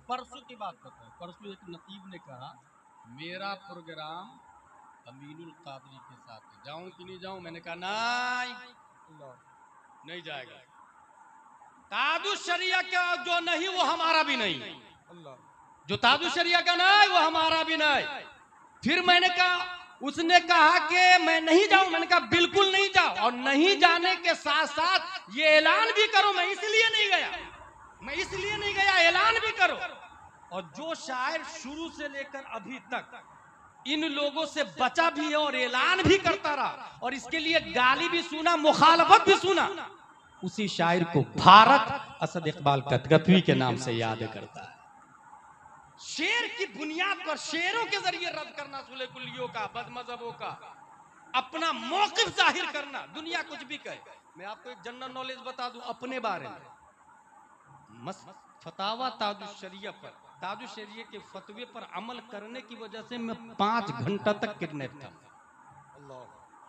परसों की बात करता हूँ। परसों एक नतीब ने कहा मेरा प्रोग्राम अमीनुल कादरी के साथ है, जाऊं कि नहीं जाऊं? मैंने कहा नहीं, नहीं जाएगा। तादुस शरिया का जो नहीं वो हमारा भी नहीं, जो तादुस शरिया का नहीं वो हमारा भी नहीं। फिर मैंने कहा, उसने कहा कि मैं नहीं जाऊं। मैंने कहा बिल्कुल नहीं जाओ, और नहीं जाने के साथ साथ ये ऐलान भी करो मैं इसलिए नहीं गया, मैं इसलिए नहीं गया, ऐलान भी करो। और जो शायर शुरू से लेकर अभी तक इन लोगों से बचा भी है और ऐलान भी करता रहा और इसके लिए गाली भी सुना, मुखालफत भी सुना, उसी शायर को भारत असद इकबाल कतकतवी के नाम से याद करता है। शेर की बुनियाद पर शेरों के जरिए रद्द करना सुले कुल्लियों का, बदमजहबों का, अपना मौकिफ जाहिर करना, दुनिया कुछ भी कहे। मैं आपको एक जनरल नॉलेज बता दूं अपने बारे में। फतावा ताजुश शरिया पर, ताजुश शरिया के फतवे पर अमल करने की वजह से मैं 5 घंटा तक किडनैप था।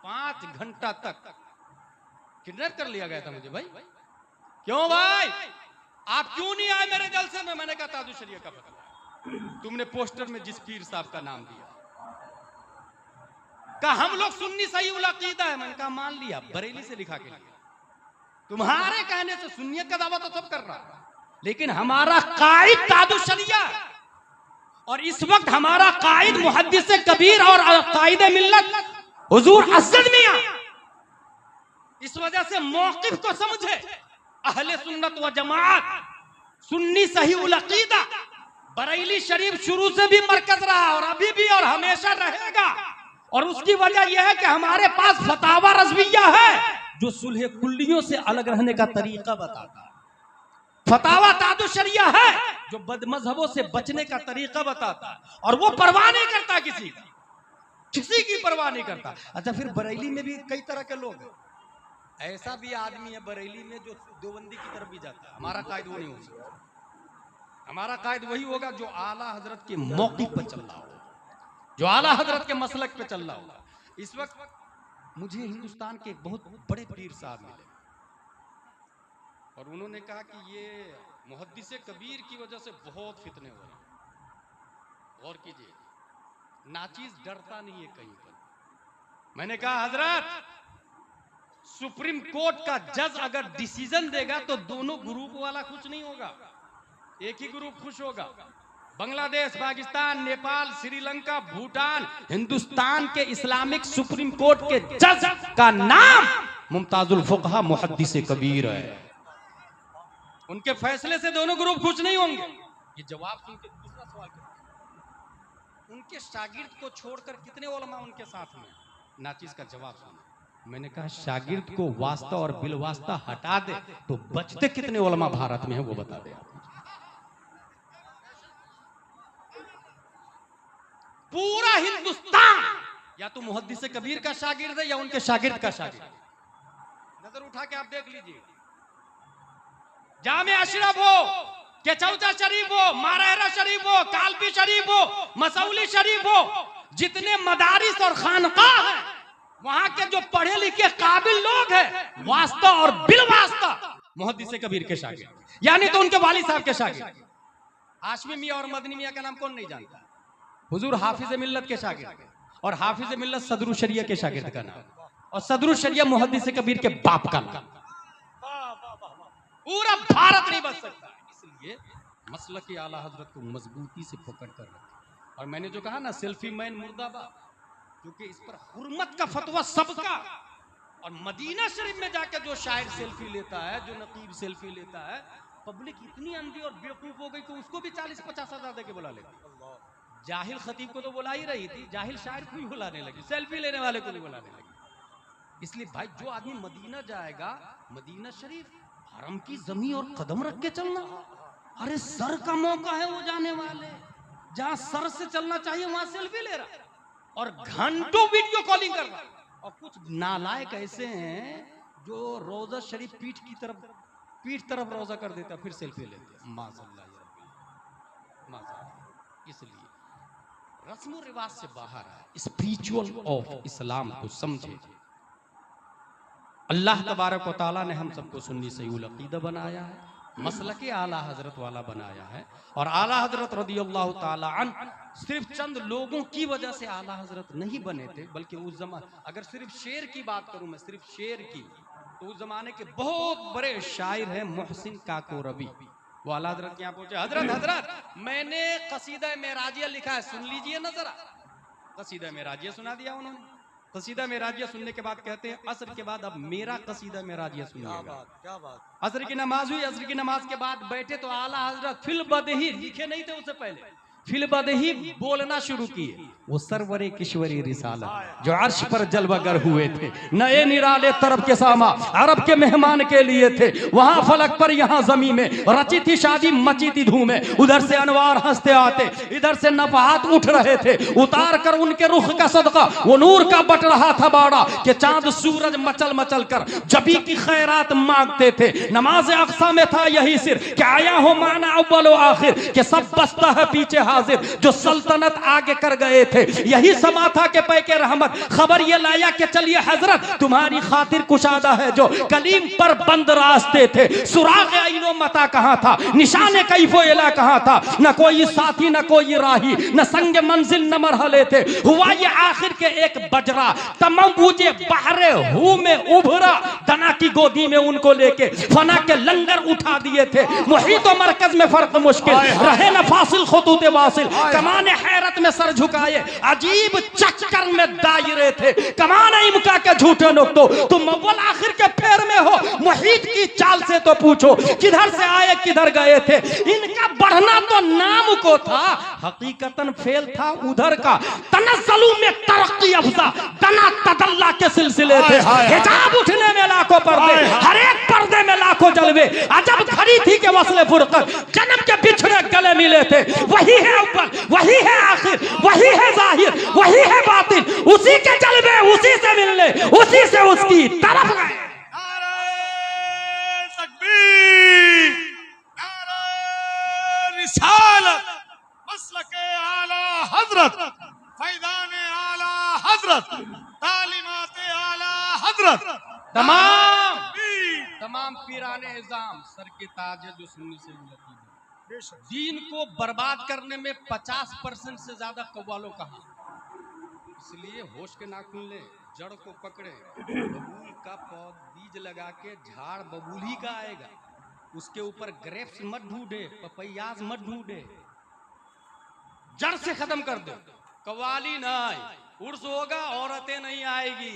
5 घंटा तक किडनैप कर लिया गया था मुझे। भाई क्यों भाई, आप क्यों नहीं आए मेरे जलसे में? मैंने कहा ताजुश शरिया का फतवा, तुमने पोस्टर में जिस पीर साहब का नाम दिया, कहा हम लोग सुन्नी सही उल अकीदा है। मैंने कहा मान लिया, बरेली से लिखा के लिया। तुम्हारे कहने से सुन्नियत का दावा तो सब कर रहा, लेकिन हमारा कायद ताजुश शरिया, और इस वक्त हमारा कायद मुहद्दिस कबीर और कायद मिल्लत हुजूर असद मियां। इस वजह से मौकिफ को समझे, अहले सुन्नत व जमात, सुन्नी सही उल अकीदा, बरेली शरीफ शुरू से भी मरकज रहा और अभी भी और हमेशा रहेगा। और उसकी वजह यह है कि हमारे पास फतावा रज़विया है जो सुलह कुल्लियों से अलग रहने का तरीका बताता है। फतावा ताजुश शरिया है जो बदमजहबों से बचने का तरीका बताता है, और वो परवाह नहीं करता किसी की, किसी की परवाह नहीं करता। अच्छा, फिर बरेली में भी कई तरह के लोग हैं। ऐसा भी आदमी है बरेली में जो देवबंदी की तरफ भी जाता है। हमारा कायद वो नहीं हो सकता। हमारा कायद वही होगा जो आला हजरत के मौक़िफ़ पर चल रहा होगा, जो आला हजरत के मसलक पे चल रहा होगा। इस वक्त मुझे हिंदुस्तान के एक बहुत बड़े पीर साहब मिले और उन्होंने कहा कि ये मुहद्दिस कबीर की वजह से बहुत फितने हो रहे हैं। गौर कीजिए, नाचीज डरता नहीं है कहीं पर। मैंने कहा हजरत, सुप्रीम कोर्ट का जज अगर डिसीजन देगा तो दोनों ग्रुप वाला खुश नहीं होगा, एक ही ग्रुप खुश होगा। बांग्लादेश, पाकिस्तान, नेपाल, श्रीलंका, भूटान, हिंदुस्तान के इस्लामिक सुप्रीम कोर्ट के जज का नाम मुमताजुल फुकहा मुहद्दिस कबीर है। उनके फैसले से दोनों ग्रुप खुश नहीं होंगे। ये जवाब सुन के दूसरा सवाल करते, उनके शागिर्द को छोड़कर कितने उलमा उनके साथ में? नाचीज का जवाब सुना। मैंने कहा शागिर्द को वास्ता और बिलवास्ता हटा दे तो बचते कितने उलमा भारत में है वो बता दे। पूरा हिंदुस्तान या तो मुहद्दिस कबीर का शागिर्द है या उनके शागिर्द का शागिर्द। नजर उठा के आप देख लीजिए, जामे अशरफ हो, केचौचा शरीफ हो, मारहरा शरीफ हो, कालपी शरीफ हो, मसौली शरीफ हो, जितने मदारिस और खानकाह हैं, वहां के जो पढ़े लिखे काबिल लोग हैं, वास्ता और बिलवास्ता मुहद्दिस कबीर के शागिर्द, यानी तो उनके वालिद साहब के शागिर्द। हाशमी मियां और मदनी मियां का नाम कौन नहीं जानता? हुजूर हाफिज मिल्लत के शागिर्द, और हाफिज मिल्लत सदरुल शरिया के शागिर्द का नाम, और सदरुल शरिया मुहद्दिस कबीर के बाप का नाम। पूरा भारत नहीं बच सकता। इसलिए मसलक के आला हजरत को मजबूती से पकड़ कर रखें। और मैंने जो कहा ना, सेल्फी मैन मुर्दाबाद, क्योंकि इस पर हुर्मत का फतवा सबका। और मदीना शरीफ में जाकर जो शायर सेल्फी लेता है, जो नकीब सेल्फी लेता है, पब्लिक इतनी अंधी और बेवकूफ हो गई कि उसको भी 40-50 हजार देके बुला लेती। जाहिल खतीब को तो बुला ही रही थी, जाहिल शायर को ही बुलाने लगी, सेल्फी लेने वाले को नहीं बुलाने लगी। इसलिए भाई, जो आदमी मदीना जाएगा, मदीना शरीफ हरम की जमीन और कदम रख के चलना, अरे सर का मौका है वो जाने वाले, जहां सर से चलना चाहिए वहां सेल्फी ले रहा और घंटों वीडियो कॉलिंग कर रहा। और कुछ नालायक ऐसे हैं जो रोजा शरीफ पीठ तरफ रोजा कर देता, फिर सेल्फी लेते। माज़अल्लाह। इसलिए रस्म रिवाज से बाहर है, स्पिरिचुअल ऑफ इस्लाम को समझे। अल्लाह तबारक व तआला ने हम सबको सुन्नी सही उल अकीदा बनाया है। मसलके आला हजरत वाला बनाया है। और आला हजरत रदियल्लाहु ताला अन्हु सिर्फ चंद लोगों की वजह से आला हजरत नहीं बने थे, बल्कि उस जमाने, अगर सिर्फ शेर की बात करूं मैं, सिर्फ शेर की, तो उस जमाने के बहुत बड़े शायर हैं मोहसिन काकोरबी, वो आला हजरत के यहाँ पहुंचे। हजरत हजरत मैंने कसीदा मेराजिया लिखा है, सुन लीजिए ना जरा। कसीदा मेराजिया सुना दिया उन्होंने। कसीदा मेराजिया सुनने के बाद कहते हैं असर के बाद अब मेरा कसीदा मेराजिया सुनिएगा। क्या बात। असर की नमाज हुई, असर की नमाज के बाद बैठे तो आला हजरत फिल बदही, लिखे नहीं थे उससे पहले, फिल बदही बोलना शुरू किए। वो सरवरे किश्वरी रिसाला जो अर्श पर जलवागर हुए थे, नए निराले तरफ के सामा अरब के मेहमान के लिए थे। वहां फलक पर यहाँ जमीन में रची थी शादी, मची थी धूमें। उधर से अनवार हंसते आते, इधर से नफहात उठ रहे थे। उतार कर उनके रुख का सदका वो नूर का बट रहा था बाड़ा, कि चांद सूरज मचल मचल कर जबी की खैरात मांगते थे। नमाज अक्सा में था यही सिर, क्या आया हो माना अव्वल व आखिर, कि सब बसता है पीछे हाजिर, जो सल्तनत आगे कर गए थे। यही समा था कि पैके रहमत खबर ये लाया कि चलिए हजरत तुम्हारी खातिर कुशादा है। जो कलीम पर बंद रास्ते थे, सुराग आइनो मता कहाँ था, निशाने कैफो इला कहाँ था, न कोई साथी न कोई राही, न संग मंजिल न मरहले थे। हुआ ये आखिर के एक बजरा, तमाम बूझे बहरे हु में उभरा, दना की गोदी में उनको लेके फना के लंगर उठा दिए थे। मुहीत और मरकज में फर्क मुश्किल रहे न फासिल खुतूत वासिल, कमाने हैरत में सर झुकाए अजीब चक्कर में दायरे थे। कमाने इमका के झूठे नुक्तो, तुम अव्वल आखिर के फेर में हो। मुहीत की चाल से तो पूछो किधर से आए किधर गए थे। इनका बढ़ना तो नाम को था, हकीकतन फेल था उधर का। तनस्सुलु में तरक्की अफजा, तना तदल्ला के सिलसिले थे। हिजाब उठने में लाखों पर्दे, हर एक पर्दे में लाखों जलवे। अजब घड़ी थी कि वस्ले फुरकत जन्म के बिछड़े गले मिले थे। वही है अव्वल, वही है आखिर, वही है जाहिर, वही है बातिन। उसी के जलवे उसी से मिलने, उसी से उसकी तरफ गए। नारे तकबीर, नारे रिसालत, मसलके आला हजरत, फैज़ाने आला हजरत, तालीमाते आला हजरत, तमाम पीराने इज़ाम सर के ताज है जो सुन्नी से लतीफ़ है। दीन को बर्बाद करने में 50% से ज्यादा कव्वालों का हाथ। इसलिए होश के नाखून ले, जड़ को पकड़े। बबूल का बीज लगा के झाड़ बबूल ही का आएगा। उसके ऊपर ग्रेप्स मत ढूंढे, पपैयाज मत ढूंढे, जड़ से खत्म कर दो। कव्वाली नहीं, उर्स होगा औरतें नहीं आएगी,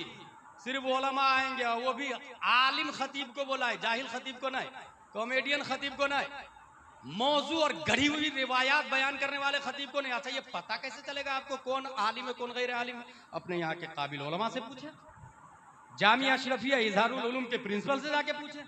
सिर्फ उलमा आएंगे, वो भी आलिम खतीब को बुलाए, जाहिल खतीब को नहीं, कॉमेडियन खतीब को नहीं, मौजू और गढ़ी हुई रिवायात बयान करने वाले खतीब को नहीं। अच्छा ये पता कैसे चलेगा आपको कौन आलिम है कौन गैर आलिम है? अपने यहाँ के काबिल उलमा से पूछे, जामिया अशरफिया इजहारुल उलूम के प्रिंसिपल से जाके पूछे।